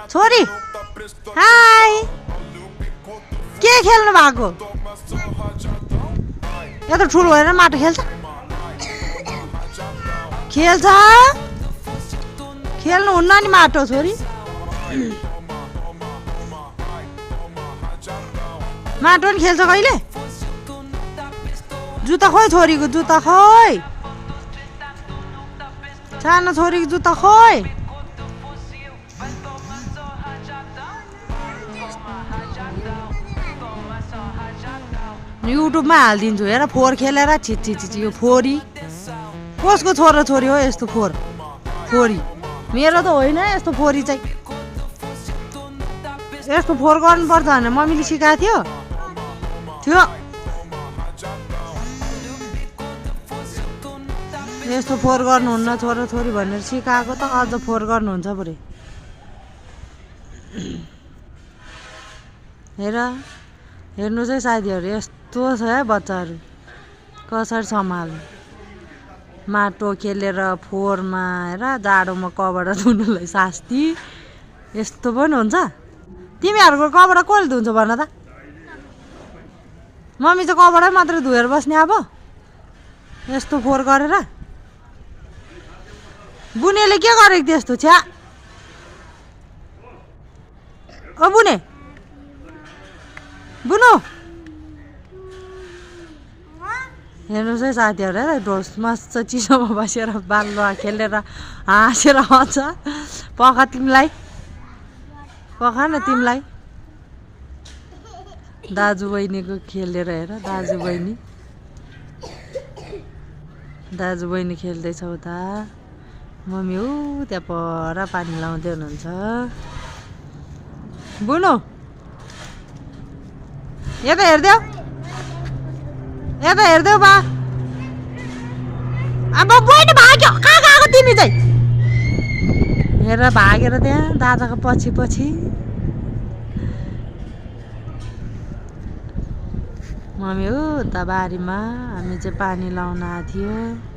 छोरी हाय के खेल्नु भएको यत्रो ठुलो होइन माटो खेल्छ खेल्छ खेल्नुहुन्न नि माटो छोरी माटो नि खेल्छ कहिले जुत्ता खोइ छोरीको जुत्ता खोइ सानो छोरीको जुत्ता खोइ युट्युबमा हालिदिन्छु हेर फोहोर खेलेर छिची यो फोरी कसको छोरा छोरी हो यस्तो फोरी मेरो त होइन यस्तो फोरी चाहिँ यस्तो फोहोर गर्नुपर्छ भनेर मम्मीले सिकाएको थियो यस्तो फोहोर गर्नुहुन्न छोरा छोरी भनेर सिकाएको त अझ फोहोर गर्नुहुन्छ पुरै हेर्नुहोस् है साथीहरू यस्तो छ है बच्चाहरू कसरी सम्हाल्नु माटो खेलेर फोहोरमा हेर जाडोमा कपडा धुनुलाई शास्ति यस्तो पनि हुन्छ तिमीहरूको कपडा कसले धुन्छ भन त मम्मी चाहिँ कपडा मात्रै धोएर बस्ने अब यस्तो फोहोर गरेर बुनेले के गरेको त्यस्तो छ्या ओ बुने बुनु हेर्नुहोस् है साथीहरू है ढोस मस्त चिसोमा बसेर बालुवा खेलेर हाँसेर आउँछ पखा तिमीलाई पखा न तिमीलाई दाजु बहिनीको खेलेर हेर दाजु बहिनी खेल्दैछ उता मम्मी ऊ त्यहाँ पर पानी लाउँदै हुनुहुन्छ बुनु यता हेर्देऊ बा अब बहिनी भाग्यो कहाँ गएको तिमी चाहिँ हेर भागेर त्यहाँ दादाको पछि मम्मी हो उता बारीमा हामी चाहिँ पानी लाउन आएको थियो